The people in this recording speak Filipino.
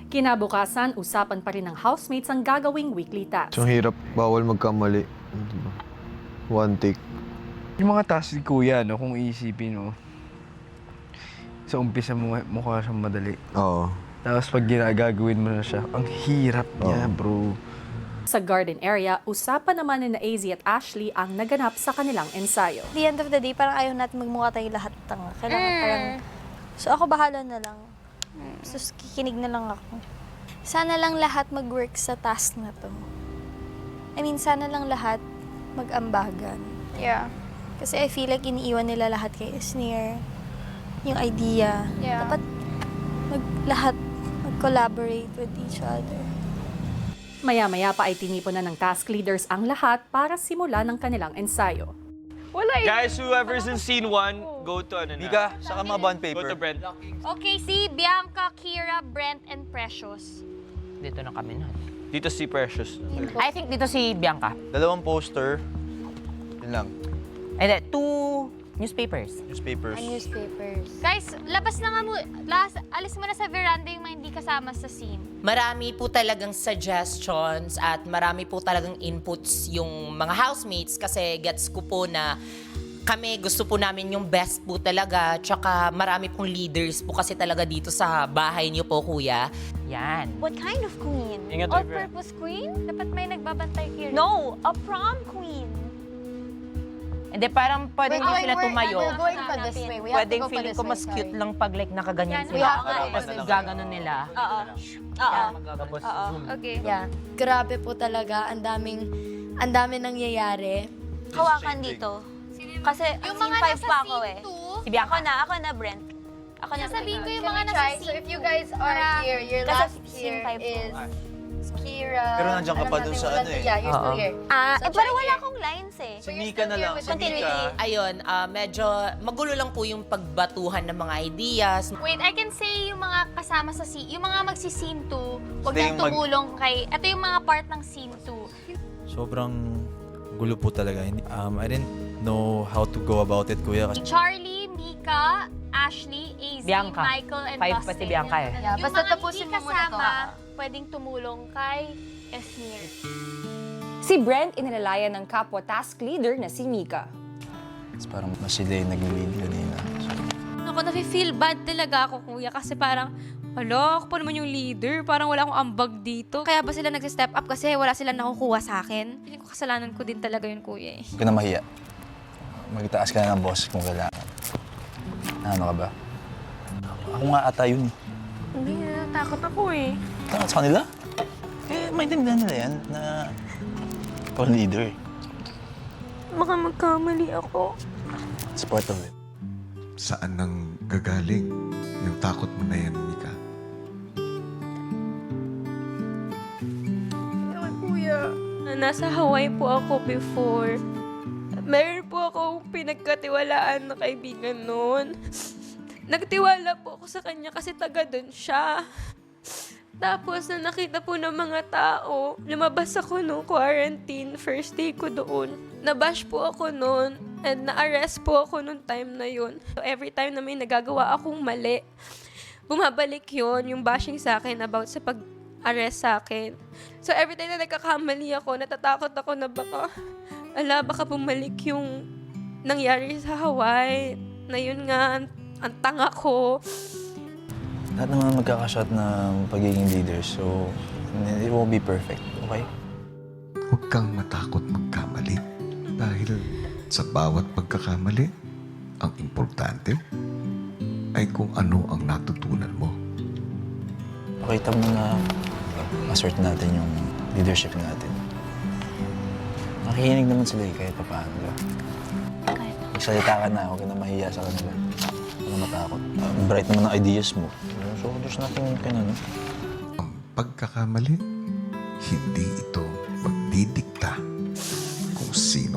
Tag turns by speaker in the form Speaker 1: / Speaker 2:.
Speaker 1: Kinabukasan, usapan pa rin ng housemates ang gagawing weekly task.
Speaker 2: So hirap, bawal magkamali. Diba? One take.
Speaker 3: Yung mga task ni Kuya, no, kung iisipin mo, sa umpisa mo mukha siyang madali.
Speaker 2: Oo.
Speaker 3: Tapos pag ginagagawin mo na siya, ang hirap niya, bro.
Speaker 1: Sa garden area, usapan naman ni AZ at Ashley ang naganap sa kanilang ensayo.
Speaker 4: At the end of the day, parang ayaw natin magmukha tayo lahat tanga. Kailangan parang, so ako bahala na lang. So kikinig na lang ako. Sana lang lahat mag-work sa task na to. I mean, sana lang lahat mag-ambagan.
Speaker 5: Yeah.
Speaker 4: Kasi I feel like iniiwan nila lahat kay Sneer. Yung idea.
Speaker 5: Yeah.
Speaker 4: Dapat lahat mag-collaborate with each other.
Speaker 1: Maya-maya pa ay tinipon na ng task leaders ang lahat para simulan ng kanilang ensayo.
Speaker 5: Wala eh.
Speaker 6: Guys, whoever's in scene 1, go to ano na.
Speaker 7: Mika, saka mga bond
Speaker 6: Go
Speaker 7: paper.
Speaker 6: to Brent.
Speaker 5: Okay, si Bianca, Kira, Brent, and Precious.
Speaker 8: Dito na kami na.
Speaker 6: Dito si Precious.
Speaker 8: I think dito si Bianca.
Speaker 7: Dalawang poster. Yun lang.
Speaker 8: And then, 2 newspapers.
Speaker 7: Newspapers.
Speaker 4: Newspapers.
Speaker 5: Guys, labas na nga mo. Alis mo na sa veranda yung mga hindi kasama sa scene.
Speaker 8: Marami po talagang suggestions at marami po talagang inputs yung mga housemates kasi gets ko po na kami gusto po namin yung best po talaga. Tsaka marami pong leaders po kasi talaga dito sa bahay niyo po, kuya. Yan.
Speaker 9: What kind of queen?
Speaker 6: Ingat,
Speaker 5: All-purpose queen? Dapat may nagbabantay, Kira.
Speaker 9: No, a prom queen.
Speaker 8: And then parang pwede po sila tumayo.
Speaker 9: We're going for this way. We have to
Speaker 8: Pwedeng
Speaker 9: go for
Speaker 8: feeling
Speaker 9: this
Speaker 8: ko
Speaker 9: way,
Speaker 8: mas cute
Speaker 9: sorry.
Speaker 8: lang pag like nakaganyan
Speaker 5: Yan,
Speaker 8: sila.
Speaker 5: we have to
Speaker 8: Tapos
Speaker 5: go for this
Speaker 8: gaganon nila.
Speaker 6: Tapos zoom.
Speaker 5: Okay.
Speaker 4: Yeah. Grabe po talaga. Ang dami nangyayari.
Speaker 9: Hawakan dito. Kasi
Speaker 5: Yung
Speaker 9: scene
Speaker 5: mga
Speaker 9: 5
Speaker 5: nasa
Speaker 9: pa ako
Speaker 5: scene
Speaker 9: eh.
Speaker 5: 2,
Speaker 8: Si Bianca.
Speaker 9: Ako na, Brent. Ako na.
Speaker 5: sasabihin ko yung
Speaker 10: Can
Speaker 5: mga
Speaker 10: we
Speaker 5: nasa
Speaker 10: try?
Speaker 5: scene
Speaker 10: So if you guys are here, your
Speaker 9: Kasi
Speaker 10: last
Speaker 9: scene
Speaker 10: here
Speaker 9: five po.
Speaker 10: is Kira.
Speaker 7: Pero nandiyan ka
Speaker 10: Alam
Speaker 7: pa
Speaker 10: natin
Speaker 7: dun sa
Speaker 10: wala
Speaker 7: ano
Speaker 10: to-
Speaker 7: eh.
Speaker 10: Yeah, you're still
Speaker 8: Oo.
Speaker 10: here. So
Speaker 9: Pero
Speaker 10: try
Speaker 9: wala
Speaker 10: here.
Speaker 9: akong lines eh.
Speaker 7: Si Mika na lang. Si
Speaker 9: Continuity.
Speaker 7: Mika.
Speaker 8: Ayun, medyo magulo lang po yung pagbatuhan ng mga ideas.
Speaker 5: Wait, I can say yung mga kasama sa scene, yung mga magsi-scene 2, huwag
Speaker 7: Stay
Speaker 5: nang tumulong kay, ito yung mga part ng scene 2.
Speaker 11: Sobrang gulo po talaga. I didn't know how to go about it, kuya. Kasi
Speaker 5: Charlie, Mika, Ashley, AZ,
Speaker 8: Bianca.
Speaker 5: Michael, and
Speaker 8: 5
Speaker 5: Dustin.
Speaker 8: pa si Bianca eh.
Speaker 10: Yeah,
Speaker 5: Yung
Speaker 10: basta
Speaker 5: mga
Speaker 10: tapusin
Speaker 5: hindi
Speaker 10: mo muna to.
Speaker 5: kasama, pwedeng tumulong kay Esnir.
Speaker 12: Si Brent inilalayan ng kapwa task leader na si Mika.
Speaker 7: Parang mas sila yung nag-lead kanina. So,
Speaker 13: Ako, nafe-feel bad talaga ako, kuya, kasi parang, hala, ako pa naman yung leader. Parang wala akong ambag dito. Kaya ba sila nag-step up kasi wala silang nakukuha sa akin? Feeling ko kasalanan ko din talaga yun, kuya eh.
Speaker 7: huwag ka na mahiya. Magtaas ka na ng boss kung kailangan. Ano ka ba? Ako nga ata yun.
Speaker 13: Hindi, takot ako eh.
Speaker 7: Takot sa kanila? Eh, maintindihan nila yan na ikaw ang leader.
Speaker 13: Baka magkamali ako.
Speaker 7: It's part of it.
Speaker 14: Saan nang gagaling yung takot mo na yan, Mika?
Speaker 13: Kuya, nasa Hawaii po ako before. Meron po akong pinagkatiwalaan na kaibigan noon. Nagtiwala po ako sa kanya kasi taga doon siya. Tapos na nakita po ng mga tao, lumabas ako nung quarantine, first day ko doon. Nabash po ako noon and na-arrest po ako nung time na yun. So every time na may nagagawa akong mali, bumabalik yon yung bashing sa akin about sa pag-arrest sa akin. So every time na nagkakamali ako, natatakot ako na baka bumalik yung nangyari sa Hawaii. Na yun nga, ang tanga ko.
Speaker 7: Lahat naman magkakashot ng pagiging leader, so it won't be perfect, okay?
Speaker 14: Huwag kang matakot magkamali. Dahil sa bawat pagkakamali, ang importante ay kung ano ang natutunan mo.
Speaker 7: Pakita mo na assert natin yung leadership natin. Nakikinig naman sila kahit pa paano. Magsalita ka na, huwag ka na mahiya sa kanila. Huwag ka matakot. Bright naman ang ideas mo. So there's nothing you can, ano?
Speaker 14: Ang pagkakamali, hindi ito magdidikta kung sino